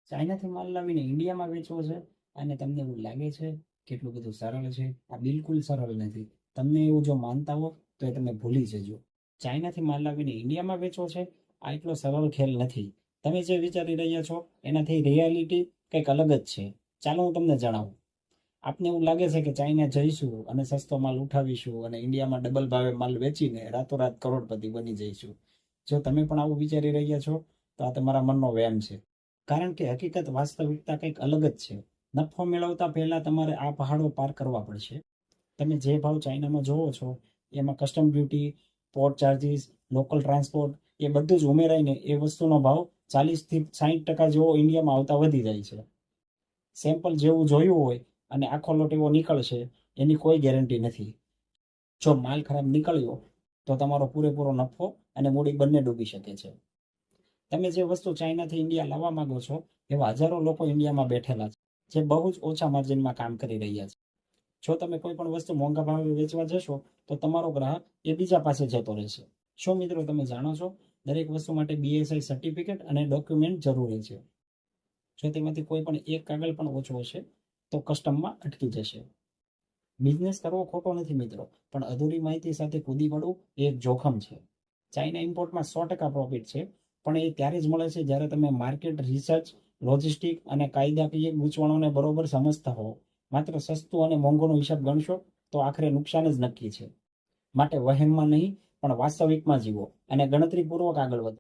ચાઇનાથી માલ લાવીને ઇન્ડિયામાં વેચવો છે અને તમને એવું લાગે છે કેટલું બધું સરળ છે? આ બિલકુલ સરળ નથી. તમને એવું જો માનતા હો તો એ તમે ભૂલી જજો. ચાઇનાથી માલ લાવીને ઇન્ડિયામાં વેચવો છે આ એટલો સરળ ખેલ નથી. તમે જે વિચારી રહ્યા છો એનાથી રિયાલિટી કંઈક અલગ જ છે. ચાલો હું તમને જણાવું. આપને એવું લાગે છે કે ચાઇના જઈશું અને સસ્તો માલ ઉઠાવીશું અને ઇન્ડિયામાં ડબલ ભાવે માલ વેચીને રાતોરાત કરોડપતિ બની જઈશું. જો તમે પણ આવું વિચારી રહ્યા છો તો આ તમારા મનનો વહેમ છે. કારણ કે હકીકત વાસ્તવિકતા કંઈક અલગ જ છે. નફો મેળવતા પહેલા તમારે આ પહાડો પાર કરવા પડશે. તમે જે ભાવ ચાઇનામાં જોવો છો એમાં custom duty, port charges, local transport એ બધું જ ઉમેરાઈને એ વસ્તુનો ભાવ 40 થી 60% જેવો ઇન્ડિયામાં આવતા વધી જાય છે. સેમ્પલ જેવું જોયું હોય અને આખો લોટ એવો નીકળશે એની કોઈ ગેરંટી નથી. જો માલ ખરાબ નીકળ્યો તો તમારો પૂરેપૂરો નફો અને મૂડી બંને ડૂબી શકે છે. તમે જે વસ્તુ ચાઇનાથી ઇન્ડિયા લાવવા માંગો છો એવા હજારો લોકો ઇન્ડિયામાં બેઠેલા છે જે બહુ જ ઓછા માર્જિનમાં કામ કરી રહ્યા છે. જો તમે કોઈ પણ વસ્તુ મોંઘા ભાવે વેચવા જશો તો તમારો ગ્રાહક એ બીજા પાસે જતો રહેશે. શું મિત્રો તમે જાણો છો દરેક વસ્તુ માટે BSI સર્ટિફિકેટ અને ડોક્યુમેન્ટ જરૂરી છે. જો તેમાંથી કોઈ પણ એક કાગળ પણ ઓછો હશે તો કસ્ટમમાં અટકી જશે. બિઝનેસ કરવો ખોટો નથી મિત્રો, પણ અધૂરી માહિતી સાથે કૂદી પડવું એ એક જોખમ છે. ચાઇના ઇમ્પોર્ટમાં 100% પ્રોફિટ છે, પણ એ ત્યારે જ મળે છે જ્યારે તમે માર્કેટ રિસર્ચ, લોજિસ્ટિક અને કાયદાકીય ગૂંચવણોને બરોબર સમજતા હો. માત્ર સસ્તું અને મોંઘોનો હિસાબ ગણશો તો આખરે નુકસાન જ નક્કી છે. માટે વહેમમાં નહીં પણ વાસ્તવિકમાં જીવો અને ગણતરીપૂર્વક આગળ વધો.